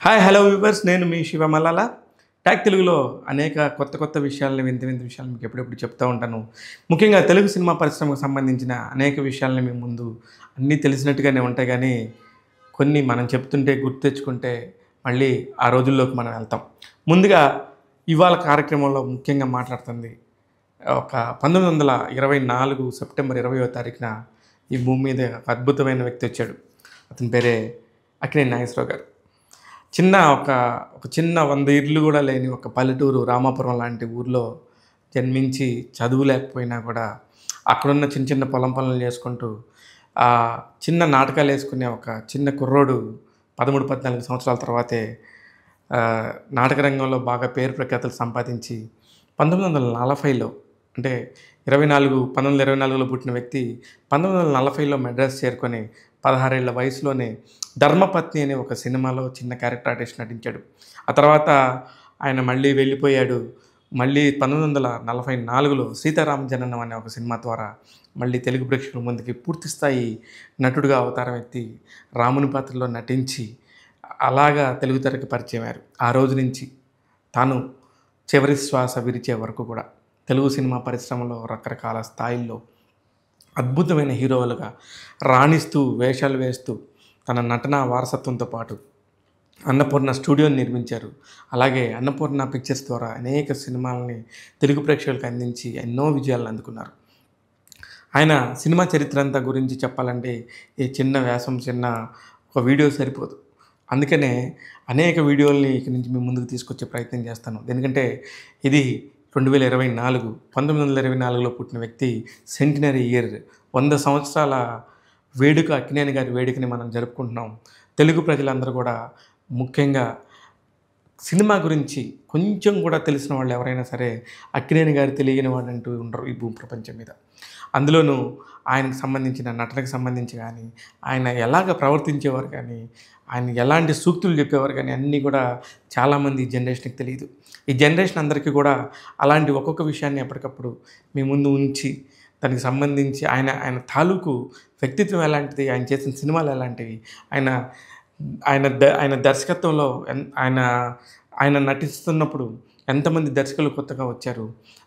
Hi hello viewers, నేను మీ Shiva Mallala. Tag తెలుగులో అనేక కొత్త విషయాలని, వింత విషయాలను మీకు ఎప్పుడెప్పుడు చెప్తూ ఉంటాను. ముఖ్యంగా తెలుగు సినిమా పరిశ్రమకు సంబంధించిన అనేక విషయాలని మీ ముందు అన్నీ తెలిసినట్టుగానే ఉంటాయి, కానీ కొన్ని మనం చెప్తుంటే గుర్తు తెచ్చుకుంటే మళ్ళీ ఆ రోజుల్లోకి మనం వెళ్తాం. ముందుగా ఇవాళ కార్యక్రమంలో ముఖ్యంగా మాట్లాడుతుంది ఒక 1924 సెప్టెంబర్ 20వ తారీఖున ఈ భూమి మీద ఒక అద్భుతమైన వ్యక్తి వచ్చాడు. అతని పేరే అక్కినేని నాగేశ్వరరావు గారు. ఒక చిన్న 100 ఇళ్ళు కూడా లేని ఒక పల్లెటూరు రామాపురం లాంటి ఊర్లో జన్మించి, చదువు లేకపోయినా కూడా అక్కడున్న చిన్న పొలం పనులు చేసుకుంటూ చిన్న నాటకాలు వేసుకునే ఒక చిన్న కుర్రోడు 13, 14 సంవత్సరాల తర్వాతే నాటక రంగంలో బాగా పేరు ప్రఖ్యాతులు సంపాదించి 1940లో, అంటే 1924లో పుట్టిన వ్యక్తి 1940లో మెడ్రాస్ చేరుకొని 16 ఏళ్ల వయసులోనే ధర్మపత్ని అనే ఒక సినిమాలో చిన్న క్యారెక్టర్ ఆర్టిస్ట్ నటించాడు. ఆ తర్వాత ఆయన మళ్ళీ వెళ్ళిపోయాడు. మళ్ళీ 1944లో సీతారామ జననం అనే ఒక సినిమా ద్వారా మళ్ళీ తెలుగు ప్రేక్షకుల ముందుకి పూర్తిస్థాయి నటుడిగా అవతారం ఎత్తి రాముని పాత్రలో నటించి అలాగా తెలుగు తెరకి పరిచయం అయ్యారు. ఆ రోజు నుంచి తాను చివరి శ్వాస విరిచే వరకు కూడా తెలుగు సినిమా పరిశ్రమలో రకరకాల స్థాయిల్లో అద్భుతమైన హీరోలుగా రాణిస్తూ, వేషాలు వేస్తూ తన నటనా వారసత్వంతో పాటు అన్నపూర్ణ స్టూడియోని నిర్మించారు. అలాగే అన్నపూర్ణ పిక్చర్స్ ద్వారా అనేక సినిమాలని తెలుగు ప్రేక్షకులకు అందించి ఎన్నో విజయాలను అందుకున్నారు. ఆయన సినిమా చరిత్ర అంతా గురించి చెప్పాలంటే ఈ చిన్న ఒక వీడియో సరిపోదు. అందుకనే అనేక వీడియోల్ని ఇక్కడి నుంచి మీ ముందుకు తీసుకొచ్చే ప్రయత్నం చేస్తాను. ఎందుకంటే ఇది 2024, 1924లో పుట్టిన వ్యక్తి సెంటినరీ ఇయర్, 100 సంవత్సరాల వేడుక, అక్కినేని గారి వేడుకని మనం జరుపుకుంటున్నాం. తెలుగు ప్రజలందరూ కూడా ముఖ్యంగా సినిమా గురించి కొంచెం కూడా తెలిసిన వాళ్ళు ఎవరైనా సరే అక్కినేని గారు తెలియని వాడంటూ ఉండరు ఈ భూమి ప్రపంచం మీద. అందులోనూ ఆయనకు సంబంధించిన నటనకు సంబంధించి కానీ, ఆయన ఎలాగ ప్రవర్తించేవారు కానీ, ఆయన ఎలాంటి సూక్తులు చెప్పేవారు కానీ అన్నీ కూడా చాలామంది ఈ జనరేషన్కి తెలియదు. ఈ జనరేషన్ అందరికీ కూడా అలాంటి ఒక్కొక్క విషయాన్ని ఎప్పటికప్పుడు మీ ముందు ఉంచి దానికి సంబంధించి ఆయన తాలూకు వ్యక్తిత్వం ఎలాంటిది, ఆయన చేసిన సినిమాలు ఎలాంటివి, ఆయన ఆయన దర్శకత్వంలో ఆయన నటిస్తున్నప్పుడు ఎంతమంది దర్శకులు కొత్తగా వచ్చారు,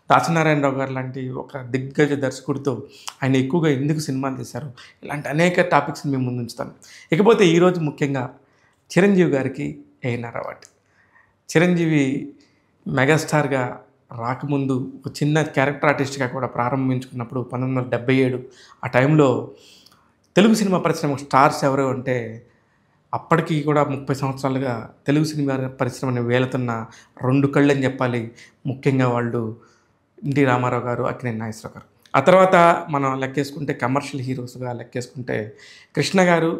దాసనారాయణరావు గారు లాంటి ఒక దిగ్గజ దర్శకుడితో ఆయన ఎక్కువగా ఎందుకు సినిమాలు తీశారు, ఇలాంటి అనేక టాపిక్స్ని మేము ముందు ఉంచుతాను. ఇకపోతే ఈరోజు ముఖ్యంగా చిరంజీవి గారికి ఏఎన్ఆర్ అవార్డు. చిరంజీవి మెగాస్టార్గా రాకముందు ఒక చిన్న క్యారెక్టర్ ఆర్టిస్ట్గా కూడా ప్రారంభించుకున్నప్పుడు 1977 ఆ టైంలో తెలుగు సినిమా పరిశ్రమ స్టార్స్ ఎవరు అంటే అప్పటికి కూడా 30 సంవత్సరాలుగా తెలుగు సినిమా పరిశ్రమని వేలుతున్న 2 కళ్ళు అని చెప్పాలి. ముఖ్యంగా వాళ్ళు ఎన్టీ రామారావు గారు, అక్కినేని నాగేశ్వరరావు గారు. ఆ తర్వాత మనం లెక్కేసుకుంటే కమర్షియల్ హీరోస్గా లెక్కేసుకుంటే కృష్ణ గారు,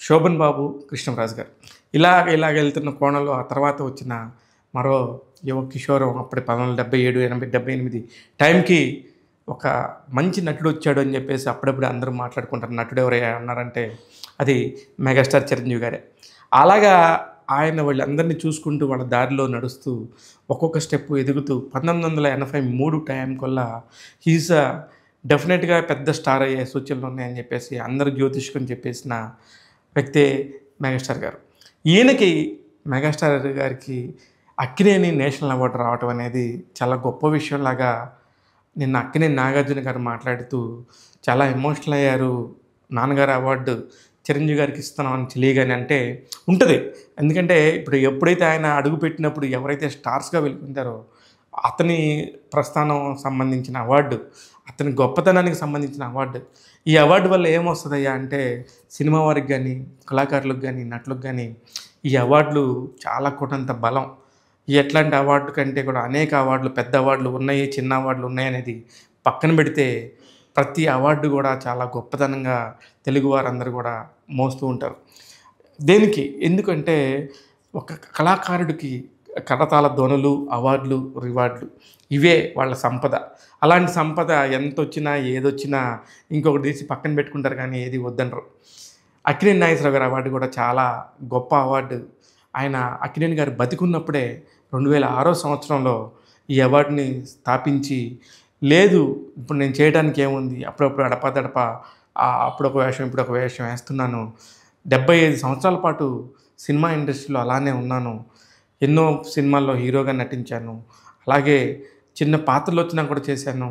శోభన్ బాబు, కృష్ణరాజు గారు. ఇలాగ వెళ్తున్న కోణంలో ఆ తర్వాత వచ్చిన మరో యువ కిషోరం అప్పటి 1977, 80, 78 టైంకి ఒక మంచి నటుడు వచ్చాడు అని చెప్పేసి అప్పుడప్పుడు అందరూ మాట్లాడుకుంటారు. నటుడు ఎవరైనా అన్నారంటే అది మెగాస్టార్ చిరంజీవి గారే. అలాగా ఆయన వాళ్ళందరినీ చూసుకుంటూ వాళ్ళ దారిలో నడుస్తూ ఒక్కొక్క స్టెప్ ఎదుగుతూ 1983 టైంకల్లా హీస్ డెఫినెట్గా పెద్ద స్టార్ అయ్యే సూచనలు ఉన్నాయని చెప్పేసి అందరూ జ్యోతిష్కని చెప్పేసిన వ్యక్తే మెగాస్టార్ గారు. ఈయనకి మెగాస్టార్ గారికి అక్కినేని నేషనల్ అవార్డు రావటం అనేది చాలా గొప్ప విషయంలాగా నిన్న అక్కినేని నాగార్జున గారు మాట్లాడుతూ చాలా ఎమోషనల్ అయ్యారు. నాన్నగారు అవార్డు చిరంజీవి గారికి ఇస్తున్నామని తెలియగానే అంటే ఉంటుంది. ఎందుకంటే ఇప్పుడు ఎప్పుడైతే ఆయన అడుగుపెట్టినప్పుడు ఎవరైతే స్టార్స్గా వెలుగుతారో అతని ప్రస్థానం సంబంధించిన అవార్డు, అతని గొప్పతనానికి సంబంధించిన అవార్డు. ఈ అవార్డు వల్ల ఏమొస్తుందయ్యా అంటే సినిమా వారికి కానీ, కళాకారులకు కానీ, నటులకు కానీ ఈ అవార్డులు చాలా కొనంత బలం. ఎట్లాంటి అవార్డు కంటే కూడా అనేక అవార్డులు, పెద్ద అవార్డులు ఉన్నాయి, చిన్న అవార్డులు ఉన్నాయి అనేది పక్కన పెడితే ప్రతి అవార్డు కూడా చాలా గొప్పతనంగా తెలుగు వారందరూ కూడా మోస్తూ ఉంటారు. దేనికి? ఎందుకంటే ఒక కళాకారుడికి కరతాళ ధ్వనులు, అవార్డులు, రివార్డులు ఇవే వాళ్ళ సంపద. అలాంటి సంపద ఎంతొచ్చినా ఏదొచ్చినా ఇంకొకటి తీసి పక్కన పెట్టుకుంటారు, కానీ ఏది వద్దనరు. అక్కినేని నాగేశ్వరరావు గారి అవార్డు కూడా చాలా గొప్ప అవార్డు. ఆయన అక్కినేని గారు బతికున్నప్పుడే 2006 సంవత్సరంలో ఈ అవార్డుని స్థాపించి, లేదు ఇప్పుడు నేను చేయడానికి ఏముంది, అప్పుడప్పుడు అడపాదడప అప్పుడొక వేషం ఇప్పుడొక వేషం వేస్తున్నాను, 75 సంవత్సరాల పాటు సినిమా ఇండస్ట్రీలో అలానే ఉన్నాను. ఎన్నో సినిమాల్లో హీరోగా నటించాను. అలాగే చిన్న పాత్రలొచ్చినా కూడా చేశాను.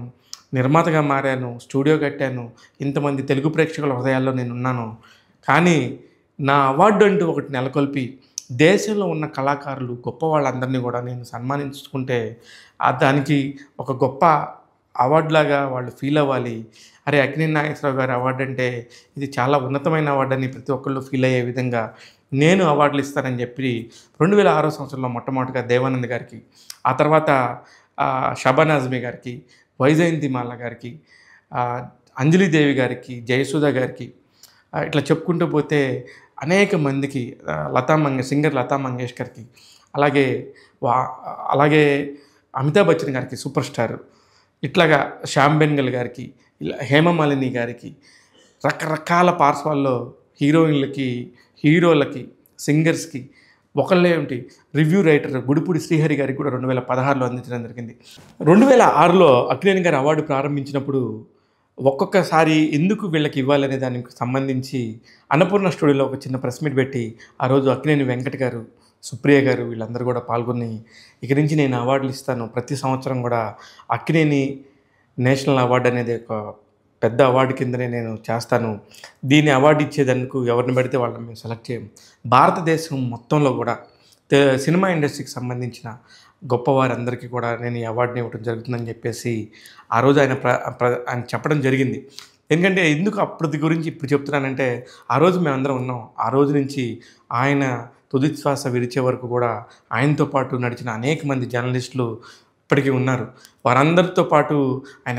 నిర్మాతగా మారాను. స్టూడియో కట్టాను. ఇంతమంది తెలుగు ప్రేక్షకుల హృదయాల్లో నేనున్నాను. కానీ నా అవార్డు అంటూ ఒకటి నెలకొల్పి దేశంలో ఉన్న కళాకారులు గొప్ప వాళ్ళందరినీ కూడా నేను సన్మానించుకుంటే దానికి ఒక గొప్ప అవార్డులాగా వాళ్ళు ఫీల్ అవ్వాలి. అరే! అక్కినేని నాగేశ్వరరావు గారి అవార్డు అంటే ఇది చాలా ఉన్నతమైన అవార్డని ప్రతి ఒక్కళ్ళు ఫీల్ అయ్యే విధంగా నేను అవార్డులు ఇస్తానని చెప్పి 2006 సంవత్సరంలో మొట్టమొదటిగా దేవానంద్ గారికి, ఆ తర్వాత షబానా ఆజ్మీ గారికి, వైజయంతిమాల గారికి, ఆహ్, అంజలిదేవి గారికి, జయసుధ గారికి, ఇట్లా చెప్పుకుంటూ పోతే అనేక మందికి, సింగర్ లతా మంగేష్కర్‌కి, అలాగే వా అలాగే అమితాబ్ బచ్చన్ గారికి సూపర్ స్టార్, ఇట్లాగా శ్యామ్ బెనగల్ గారికి, ఇలా హేమమాలిని గారికి, రకరకాల పార్శ్వాల్లో హీరోయిన్‌లకి, హీరోలకి, సింగర్స్‌కి ఒకళ్ళే ఏంటి రివ్యూ రైటర్ గుడిపూడి శ్రీహరి గారికి కూడా 2016లో అందించడం జరిగింది. 2006లో అక్కినేని గారు అవార్డు ప్రారంభించినప్పుడు ఒక్కొక్కసారి ఎందుకు వీళ్ళకి ఇవ్వాలనే దానికి సంబంధించి అన్నపూర్ణ స్టూడియోలో ఒక చిన్న ప్రెస్ మీట్ పెట్టి ఆ రోజు అక్కినేని వెంకట్ గారు, సుప్రియ గారు వీళ్ళందరూ కూడా పాల్గొని ఇక నుంచి నేను అవార్డులు ఇస్తాను. ప్రతి సంవత్సరం కూడా అక్కినేని నేషనల్ అవార్డు అనేది ఒక పెద్ద అవార్డు కిందనే నేను చేస్తాను. దీన్ని అవార్డు ఇచ్చేందుకు ఎవరిని పడితే వాళ్ళని మేము సెలెక్ట్ చేయం. భారతదేశం మొత్తంలో కూడా సినిమా ఇండస్ట్రీకి సంబంధించిన గొప్పవారందరికీ కూడా నేను ఈ అవార్డుని ఇవ్వడం జరుగుతుందని చెప్పేసి ఆ రోజు ఆయన చెప్పడం జరిగింది. ఎందుకంటే ఎందుకు అప్పటి గురించి ఇప్పుడు చెప్తున్నానంటే ఆ రోజు మేమందరం ఉన్నాం. ఆ రోజు నుంచి ఆయన తుది శ్వాస విడిచే వరకు కూడా ఆయనతో పాటు నడిచిన అనేక మంది జర్నలిస్టులు ఇప్పటికీ ఉన్నారు. వారందరితో పాటు ఆయన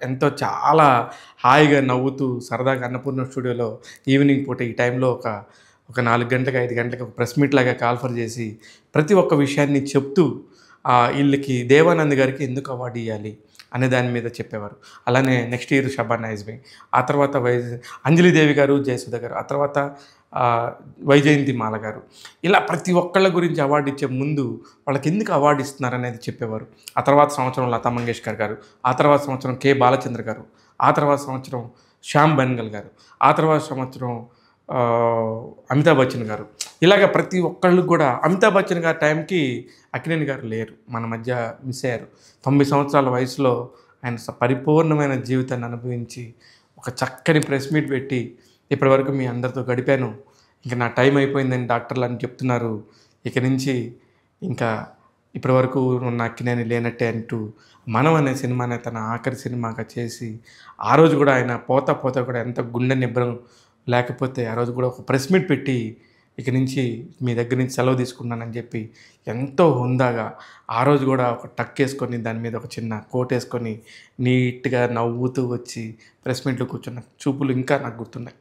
ఎంతో చాలా హాయిగా నవ్వుతూ సరదాగా అన్నపూర్ణ స్టూడియోలో ఈవినింగ్ పూట ఈ టైంలో ఒక 4 గంటలకు 5 గంటలకు ఒక ప్రెస్ మీట్ లాగా కాల్ఫర్ చేసి ప్రతి ఒక్క విషయాన్ని చెప్తూ వీళ్ళకి దేవానంద్ గారికి ఎందుకు అవార్డు ఇవ్వాలి అనే దాని మీద చెప్పేవారు. అలానే నెక్స్ట్ ఇయర్ షబానా ఆజ్మీ, ఆ తర్వాత అంజలిదేవి గారు, జయసుధ గారు, ఆ తర్వాత వైజయంతిమాల గారు, ఇలా ప్రతి ఒక్కళ్ళ గురించి అవార్డు ఇచ్చే ముందు వాళ్ళకి ఎందుకు అవార్డు ఇస్తున్నారు అనేది చెప్పేవారు. ఆ తర్వాత సంవత్సరం లతా మంగేష్కర్ గారు, ఆ తర్వాత సంవత్సరం కె బాలచంద్ర గారు, ఆ తర్వాత సంవత్సరం శ్యామ్ బెనగల్ గారు, ఆ తర్వాత సంవత్సరం అమితాబ్ బచ్చన్ గారు, ఇలాగ ప్రతి ఒక్కళ్ళు కూడా అమితాబ్ బచ్చన్ గారి టైంకి అక్కినేని గారు లేరు, మన మధ్య మిస్ అయ్యారు. 90 సంవత్సరాల వయసులో ఆయన పరిపూర్ణమైన జీవితాన్ని అనుభవించి ఒక చక్కని ప్రెస్ మీట్ పెట్టి ఇప్పటివరకు మీ అందరితో గడిపాను, ఇంకా నా టైం అయిపోయిందని డాక్టర్లు అని చెప్తున్నారు, ఇక నుంచి ఇంకా ఇప్పటివరకు ఉన్న అక్కినేని లేనట్టే అంటూ మనం అనే సినిమాని తన ఆఖరి సినిమాగా చేసి ఆ రోజు కూడా ఆయన పోతా కూడా ఎంత గుండె నిబ్బరం లేకపోతే ఆ రోజు కూడా ఒక ప్రెస్ మీట్ పెట్టి ఇక నుంచి మీ దగ్గర నుంచి సెలవు తీసుకున్నానని చెప్పి ఎంతో హుందాగా ఆ రోజు కూడా ఒక టక్ వేసుకొని దాని మీద ఒక చిన్న కోట్ వేసుకొని నీట్గా నవ్వుతూ వచ్చి ప్రెస్ మీట్లో కూర్చున్న చూపులు ఇంకా నాకు గుర్తున్నాయి.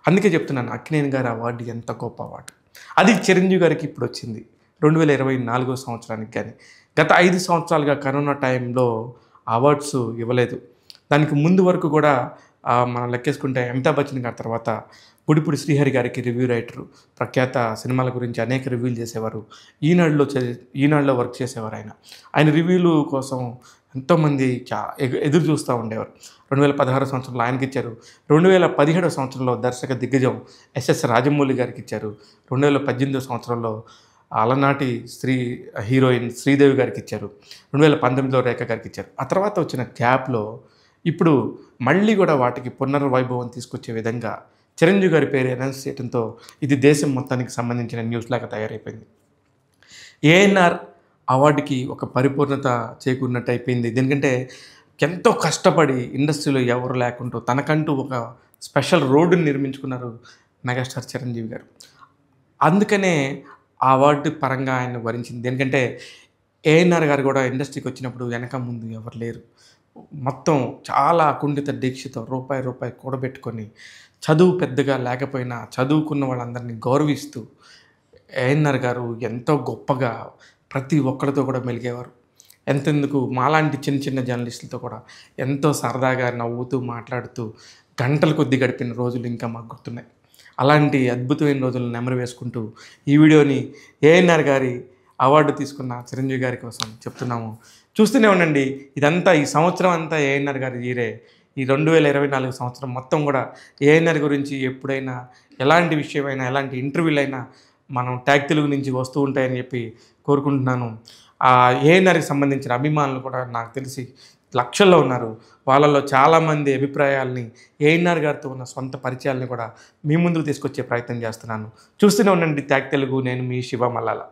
అందుకే చెప్తున్నాను అక్కినేని గారి అవార్డు ఎంత గొప్ప అవార్డు. అది చిరంజీవి గారికి ఇప్పుడు వచ్చింది 2024 సంవత్సరానికి. కానీ గత 5 సంవత్సరాలుగా కరోనా టైంలో అవార్డ్స్ ఇవ్వలేదు. దానికి ముందు వరకు కూడా మనం లెక్కేసుకుంటే అమితాబ్ బచ్చన్ గారి తర్వాత గుడిపూడి శ్రీహరి గారికి రివ్యూ రైటరు, ప్రఖ్యాత సినిమాల గురించి అనేక రివ్యూలు చేసేవారు. ఈనాడులో వర్క్ చేసేవారు ఆయన రివ్యూలు కోసం ఎంతోమంది ఎదురు చూస్తూ ఉండేవారు. 2016 సంవత్సరంలో ఆయనకి ఇచ్చారు. 2017 సంవత్సరంలో దర్శక దిగ్గజం ఎస్ఎస్ రాజమౌళి గారికి ఇచ్చారు. 2018 సంవత్సరంలో అలనాటి హీరోయిన్ శ్రీదేవి గారికి ఇచ్చారు. 2019లో రేఖ గారికి ఇచ్చారు. ఆ తర్వాత వచ్చిన గ్యాప్లో ఇప్పుడు మళ్ళీ కూడా వాటికి పునర్వైభవం తీసుకొచ్చే విధంగా చిరంజీవి గారి పేరు అనౌన్స్ చేయడంతో ఇది దేశం మొత్తానికి సంబంధించిన న్యూస్ లాగా తయారైపోయింది. ఏఎన్ఆర్ అవార్డుకి ఒక పరిపూర్ణత చేకూరినట్టు అయిపోయింది. ఎందుకంటే ఎంతో కష్టపడి ఇండస్ట్రీలో ఎవరు లేకుండా తనకంటూ ఒక స్పెషల్ రోడ్డుని నిర్మించుకున్నారు మెగాస్టార్ చిరంజీవి గారు. అందుకనే ఆ అవార్డు పరంగా ఆయన వరించింది. ఎందుకంటే ఏఎన్ఆర్ గారు కూడా ఇండస్ట్రీకి వచ్చినప్పుడు వెనక ముందు ఎవరు లేరు. మొత్తం చాలా అకుంఠిత దీక్షతో రూపాయి కూడబెట్టుకొని చదువు పెద్దగా లేకపోయినా చదువుకున్న వాళ్ళందరినీ గౌరవిస్తూ ఏఎన్ఆర్ గారు ఎంతో గొప్పగా ప్రతి ఒక్కరితో కూడా మెలిగేవారు. ఎంతెందుకు మాలాంటి చిన్న జర్నలిస్టులతో కూడా ఎంతో సరదాగా నవ్వుతూ మాట్లాడుతూ గంటల కొద్దీ గడిపిన రోజులు ఇంకా మాకు గుర్తున్నాయి. అలాంటి అద్భుతమైన రోజులను నెమరు వేసుకుంటూ ఈ వీడియోని ఏఎన్ఆర్ గారి అవార్డు తీసుకున్న చిరంజీవి గారి కోసం చెప్తున్నాము. చూస్తూనే ఉండండి. ఇదంతా ఈ సంవత్సరం అంతా ఏఎన్ఆర్ గారి ఈరే. ఈ 2024 సంవత్సరం మొత్తం కూడా ఏఎన్ఆర్ గురించి ఎప్పుడైనా ఎలాంటి విషయమైనా ఎలాంటి ఇంటర్వ్యూలైనా మనం ట్యాగ్ తెలుగు నుంచి వస్తూ ఉంటాయని చెప్పి కోరుకుంటున్నాను. ఏఎన్ఆర్‌కి సంబంధించిన అభిమానులు కూడా నాకు తెలిసి లక్షల్లో ఉన్నారు. వాళ్ళలో చాలామంది అభిప్రాయాల్ని ఏఎన్ఆర్ గారితో ఉన్న సొంత పరిచయాల్ని కూడా మీ ముందుకు తీసుకొచ్చే ప్రయత్నం చేస్తున్నాను. చూస్తూనే ఉండండి ట్యాగ్ తెలుగు. నేను మీ శివ మల్లాల.